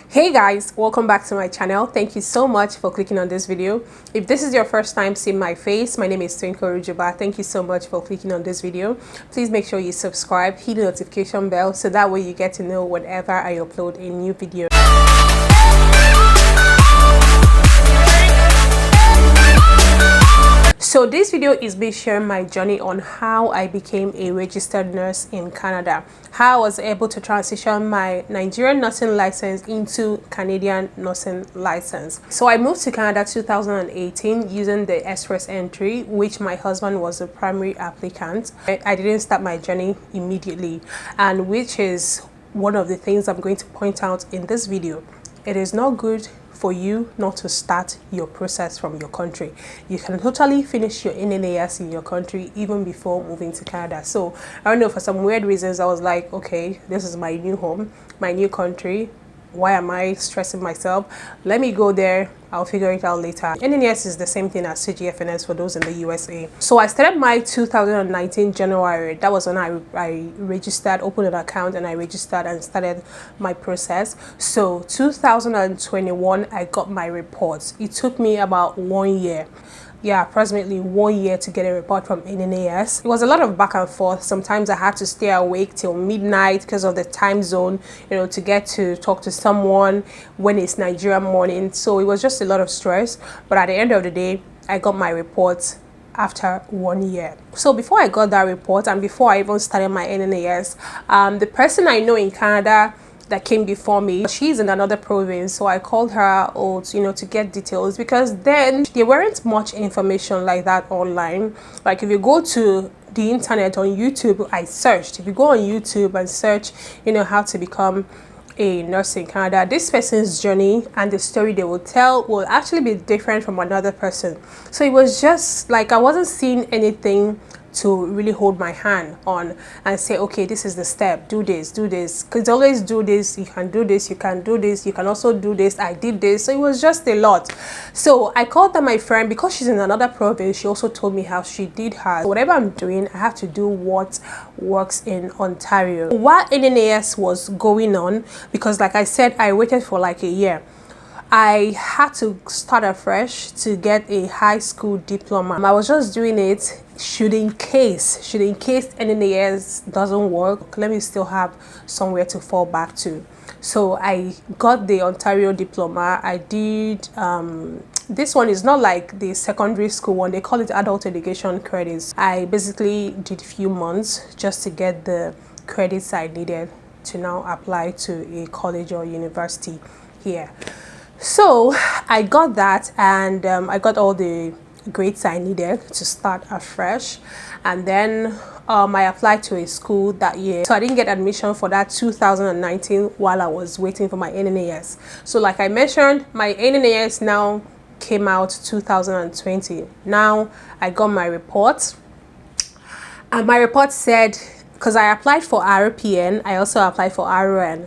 Hey guys, welcome back to my channel. Thank you so much for clicking on this video. If this is your first time seeing my face, my name is Twinklecooks. Thank you so much for clicking on this video. Please make sure you subscribe, hit the notification bell so that way you get to know whenever I upload a new video. So this video is me sharing my journey on how I became a registered nurse in Canada, how I was able to transition my Nigerian nursing license into Canadian nursing license. So I moved to Canada 2018 using the express entry, which my husband was the primary applicant. I didn't start my journey immediately, and which is one of the things I'm going to point out in this video. It is not good for you not to start your process from your country. You can totally finish your NNAS in your country even before moving to Canada. So I don't know, for some weird reasons I was like, okay, this is my new home, my new country. Why am I stressing myself? Let me go there. I'll figure it out later. NNAS is the same thing as CGFNS for those in the USA. So I started my 2019 January. That was when I registered, opened an account, and I registered and started my process. So 2021, I got my reports. It took me about 1 year. Yeah, approximately 1 year to get a report from NNAS. It was a lot of back and forth. Sometimes I had to stay awake till midnight because of the time zone, you know, to get to talk to someone when it's Nigerian morning. So it was just a lot of stress. But at the end of the day, I got my report after 1 year. So before I got that report and before I even started my NNAS, the person I know in Canada that came before me, she's in another province, so I called her to get details, because then there weren't much information like that online. Like if you go to the internet on YouTube, I searched. If you go on YouTube and search, how to become a nurse in Canada, this person's journey and the story they will tell will actually be different from another person. So it was just like I wasn't seeing anything to really hold my hand on and say, okay, this is the step, do this, because always do this, you can do this, you can do this, you can also do this, I did this. So it was just a lot. So I called up my friend, because she's in another province. She also told me how she did hers. Whatever I'm doing, I have to do what works in Ontario. While NNAS was going on, because like I said, I waited for like a year, I had to start afresh to get a high school diploma. I was just doing it should in case NNAS doesn't work, let me still have somewhere to fall back to. So I got the Ontario diploma. I did this one is not like the secondary school one, they call it adult education credits. I basically did a few months just to get the credits I needed to now apply to a college or university here. So I got that, and I got all the grades I needed to start afresh. And then I applied to a school that year. So I didn't get admission for that 2019 while I was waiting for my NNAS. So like I mentioned, my NNAS now came out 2020. Now I got my report, and my report said, because I applied for RPN, I also applied for RN,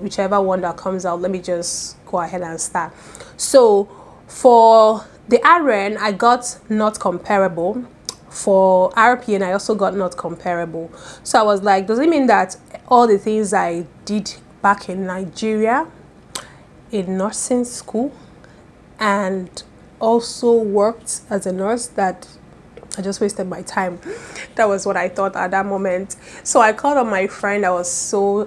whichever one that comes out. Let me just go ahead and start. So for the RN, I got not comparable. For RPN, I also got not comparable. So I was like, does it mean that all the things I did back in Nigeria, in nursing school, and also worked as a nurse, that I just wasted my time? That was what I thought at that moment. So I called on my friend. I was so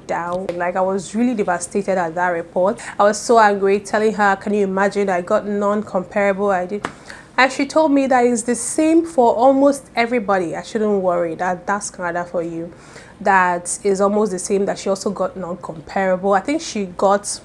down. Like I was really devastated at that report. I was so angry, telling her, can you imagine, I got non-comparable. I did. And she told me that it's the same for almost everybody. I shouldn't worry, that's Canada for you. That is almost the same, that she also got non-comparable. I think she got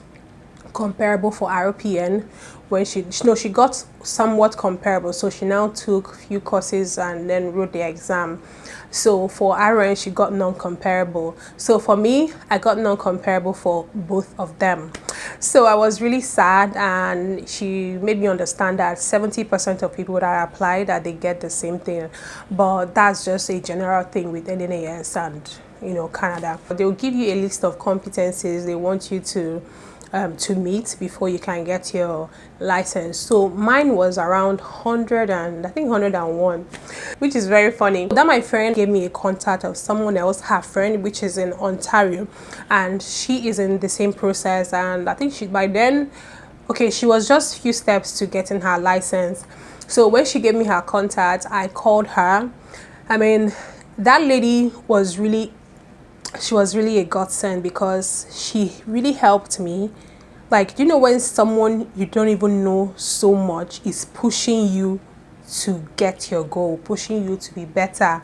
comparable for RPN when she got somewhat comparable, so she now took a few courses and then wrote the exam. So for RN, she got non-comparable. So for me, I got non-comparable for both of them. So I was really sad, and she made me understand that 70% of people that apply, that they get the same thing. But that's just a general thing with NNAS and Canada. They'll give you a list of competencies they want you to to meet before you can get your license. So mine was around 100 and I think 101, which is very funny. Then my friend gave me a contact of someone else, her friend, which is in Ontario, and she is in the same process. And I think she by then, okay, she was just few steps to getting her license. So when she gave me her contact, I called her. I mean, that lady was really, she was really a godsend, because she really helped me. Like, you know, when someone you don't even know so much is pushing you to get your goal, pushing you to be better.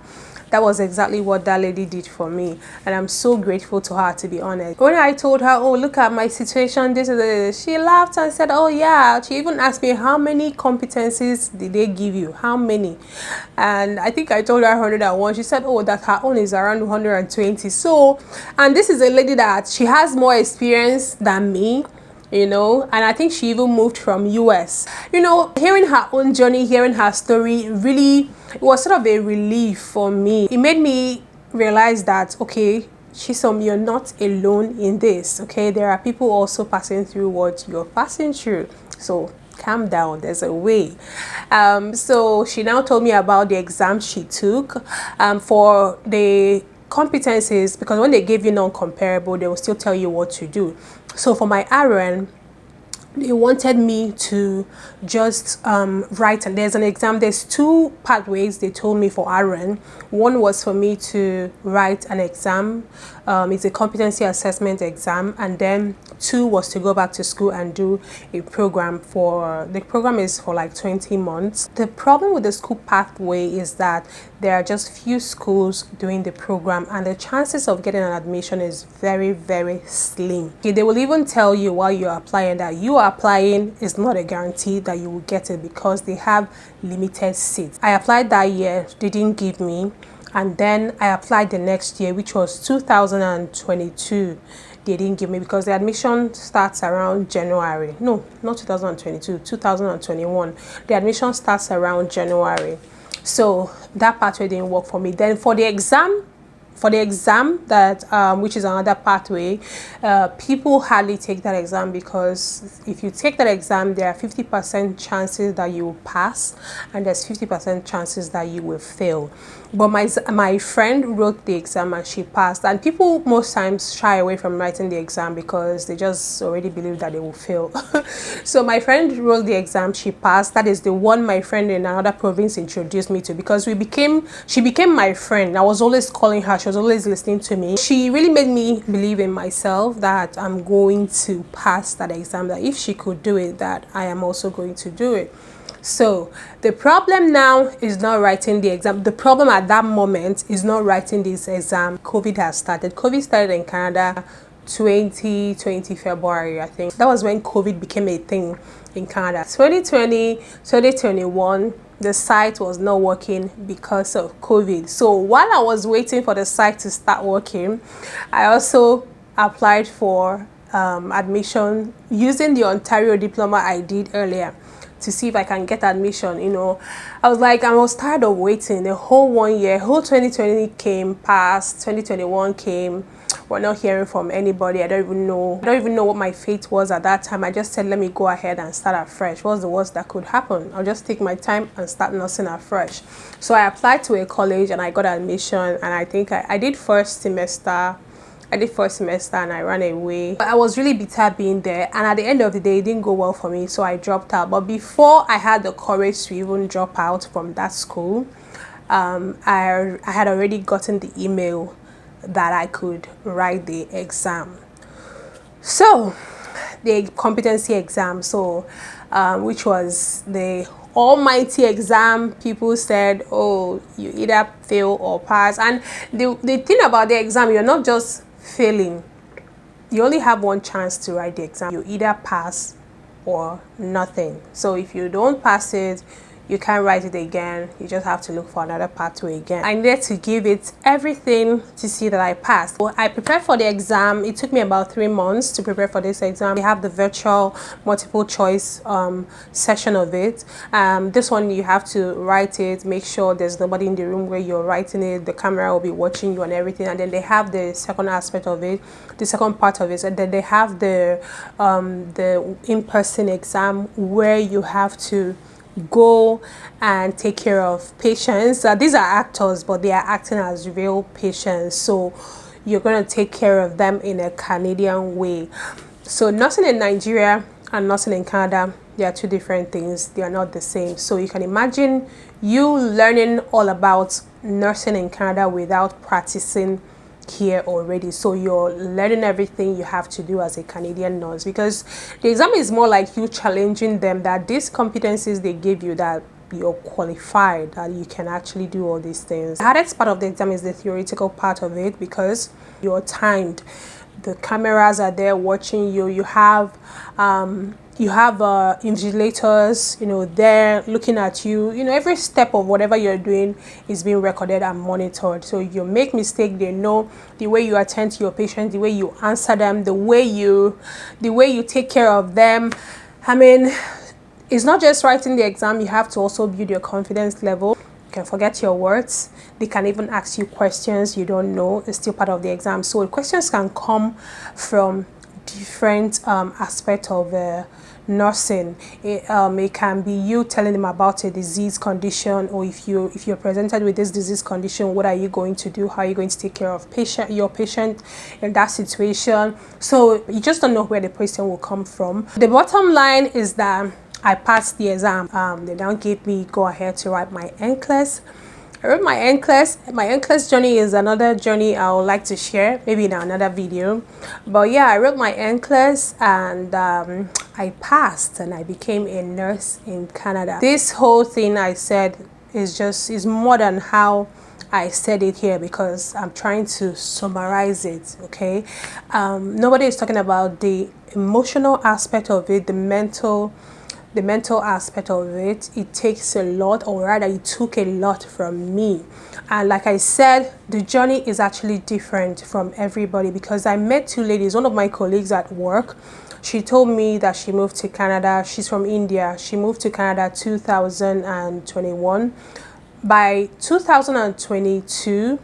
That was exactly what that lady did for me, and I'm so grateful to her, to be honest. When I told her, oh, look at my situation, this is this, she laughed and said, oh yeah. She even asked me, how many competencies did they give you, how many? And I think I told her 101. She said, oh, that her own is around 120. So, and this is a lady that she has more experience than me, you know, and I think she even moved from US. You know, hearing her own journey, hearing her story, really, it was sort of a relief for me. It made me realize that, okay, Chisom, you're not alone in this, okay? There are people also passing through what you're passing through. So calm down, there's a way. So she now told me about the exam she took for the competencies, because when they give you non-comparable, they will still tell you what to do. So for my RN, they wanted me to just write, and there's an exam, there's two pathways they told me for RN. One was for me to write an exam, it's a competency assessment exam, and then two was to go back to school and do a program. For the program is for like 20 months. The problem with the school pathway is that there are just few schools doing the program, and the chances of getting an admission is very, very slim. Okay, they will even tell you while you're applying that you are applying is not a guarantee that you will get it, because they have limited seats. I applied that year, they didn't give me, and then I applied the next year, which was 2022. They didn't give me, because the admission starts around January. No, not 2022, 2021. The admission starts around January. So that pathway didn't work for me. Then for the exam that which is another pathway, people hardly take that exam, because if you take that exam, there are 50% chances that you will pass, and there's 50% chances that you will fail. But my friend wrote the exam and she passed, and people most times shy away from writing the exam because they just already believe that they will fail. So my friend wrote the exam, she passed. That is the one my friend in another province introduced me to, because she became my friend. I was always calling her, she was always listening to me. She really made me believe in myself that I'm going to pass that exam, that if she could do it, that I am also going to do it. So the problem now is not writing the exam. The problem at that moment is not writing this exam. COVID has started. COVID started in Canada 2020 February, I think. That was when COVID became a thing in Canada. 2020, 2021, the site was not working because of COVID. So while I was waiting for the site to start working, I also applied for admission using the Ontario diploma I did earlier, to see if I can get admission. You know, I was tired of waiting the whole 1 year. Whole 2020 came past, 2021 came. We're not hearing from anybody. I don't even know what my fate was at that time. I just said, let me go ahead and start afresh. What's the worst that could happen? I'll just take my time and start nursing afresh. So I applied to a college and I got admission, and I think I did first semester. I did first semester and I ran away. I was really bitter being there, and at the end of the day, it didn't go well for me, so I dropped out. But before I had the courage to even drop out from that school, I had already gotten the email that I could write the exam. So the competency exam, so which was the almighty exam. People said, oh, you either fail or pass. And the thing about the exam, you're not just failing, you only have one chance to write the exam. You either pass or nothing. So if you don't pass it, you can't write it again. You just have to look for another pathway again. I needed to give it everything to see that I passed. So I prepared for the exam. It took me about 3 months to prepare for this exam. We have the virtual multiple choice session of it. This one you have to write it, make sure there's nobody in the room where you're writing it. The camera will be watching you and everything. And then they have the second aspect of it, the second part of it, and then they have the in-person exam where you have to go and take care of patients. These are actors, but they are acting as real patients, so you're going to take care of them in a Canadian way. So nursing in Nigeria and nursing in Canada, they are two different things. They are not the same. So you can imagine you learning all about nursing in Canada without practicing here already. So you're learning everything you have to do as a Canadian nurse, because the exam is more like you challenging them that these competencies they give you, that you're qualified, that you can actually do all these things. The hardest part of the exam is the theoretical part of it, because you're timed. The cameras are there watching you. You have invigilators, you know, there looking at you. You know, every step of whatever you're doing is being recorded and monitored. So you make mistake, they know the way you attend to your patients, the way you answer them, the way you take care of them. I mean, it's not just writing the exam. You have to also build your confidence level. You can forget your words. They can even ask you questions you don't know. It's still part of the exam. So the questions can come from different aspects of nursing. It can be you telling them about a disease condition, or if you're presented with this disease condition, what are you going to do? How are you going to take care of your patient in that situation? So you just don't know where the question will come from. The bottom line is that I passed the exam. They now gave me go ahead to write my NCLEX. I wrote my NCLEX. My NCLEX journey is another journey I would like to share, maybe in another video. But yeah, I wrote my NCLEX and I passed and I became a nurse in Canada. This whole thing I said is more than how I said it here, because I'm trying to summarize it, okay? Nobody is talking about the emotional aspect of it, the mental aspect of it. It takes a lot, or rather it took a lot from me. And like I said, the journey is actually different from everybody, because I met two ladies. One of my colleagues at work, she told me that she moved to Canada. She's from India. She moved to Canada 2021. By 2022,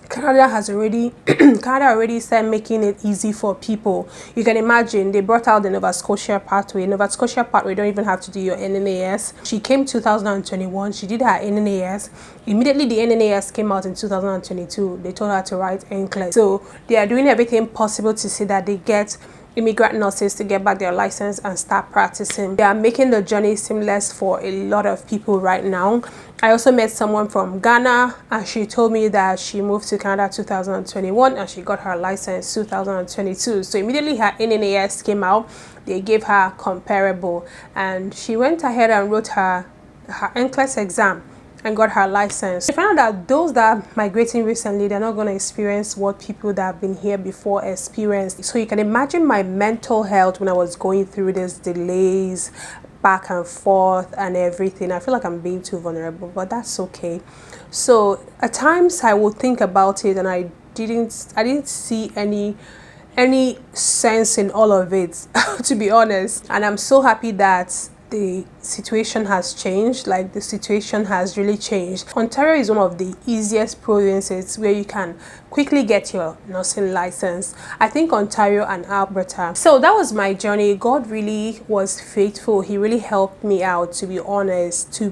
Canada already started making it easy for people. You can imagine they brought out the Nova Scotia pathway. Nova Scotia pathway, you don't even have to do your NNAS. She came 2021. She did her NNAS. Immediately the NNAS came out in 2022. They told her to write NCLEX. So they are doing everything possible to see that they get immigrant nurses to get back their license and start practicing. They are making the journey seamless for a lot of people right now. I also met someone from Ghana, and she told me that she moved to Canada 2021 and she got her license 2022. So immediately her NNAS came out, they gave her comparable, and she went ahead and wrote her NCLEX exam and got her license. I found out that those that are migrating recently, they're not going to experience what people that have been here before experienced. So you can imagine my mental health when I was going through these delays, back and forth and everything. I feel like I'm being too vulnerable, but that's okay. So at times I would think about it, and I didn't see any sense in all of it, to be honest. And I'm so happy that the situation has changed. Like, the situation has really changed. Ontario is one of the easiest provinces where you can quickly get your nursing license. I think Ontario and Alberta. So that was my journey. God really was faithful. He really helped me out, to be honest.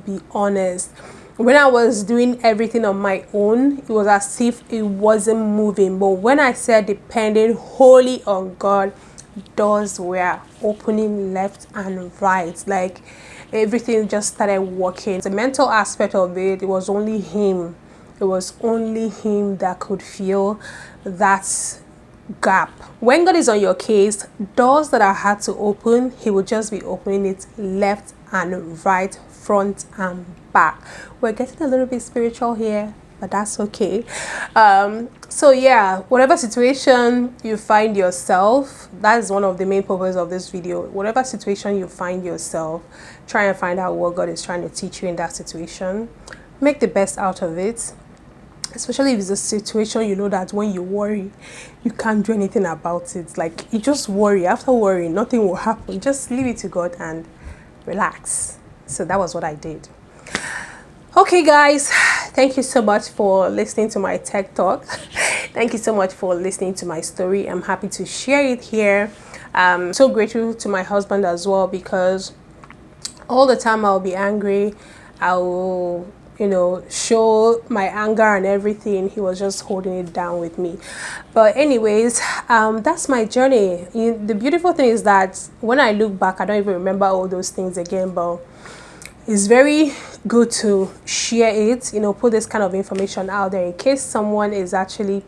When I was doing everything on my own, it was as if it wasn't moving. But when I said depending wholly on God, doors were opening left and right. Like, everything just started working. The mental aspect of it, it was only him that could fill that gap. When God is on your case, doors that are hard to open, he will just be opening it left and right, front and back. We're getting a little bit spiritual here. but that's okay. So yeah, whatever situation you find yourself, that is one of the main purposes of this video. Whatever situation you find yourself, try and find out what God is trying to teach you in that situation. Make the best out of it, especially if it's a situation you know that when you worry you can't do anything about it. Like, you just worry. After worrying, nothing will happen. Just leave it to God and relax. So that was what I did. Okay guys, thank you so much for listening to my tech talk. Thank you so much for listening to my story. I'm happy to share it here. I'm so grateful to my husband as well, because all the time I'll be angry, I will, you know, show my anger and everything. He was just holding it down with me. But anyways, that's my journey. The beautiful thing is that when I look back, I don't even remember all those things again, but it's very good to share it, you know, put this kind of information out there in case someone is actually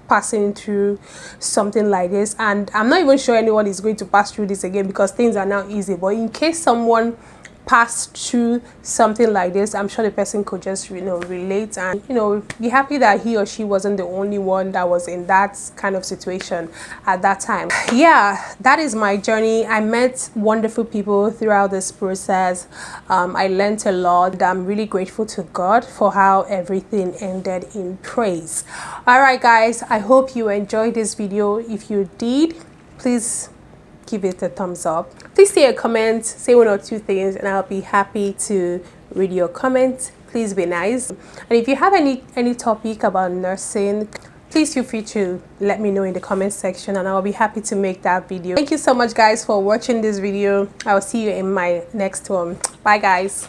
passing through something like this. And I'm not even sure anyone is going to pass through this again, because things are now easy. But in case someone passed through something like this, I'm sure the person could just, you know, relate and, you know, be happy that he or she wasn't the only one that was in that kind of situation at that time. Yeah, that is my journey. I met wonderful people throughout this process. I learned a lot. I'm really grateful to God for how everything ended in praise. All right guys, I hope you enjoyed this video. If you did, please give it a thumbs up. Please say a comment, say one or two things, and I'll be happy to read your comments. Please be nice. And if you have any topic about nursing, please feel free to let me know in the comment section, and I'll be happy to make that video. Thank you so much guys for watching this video. I'll see you in my next one. Bye guys.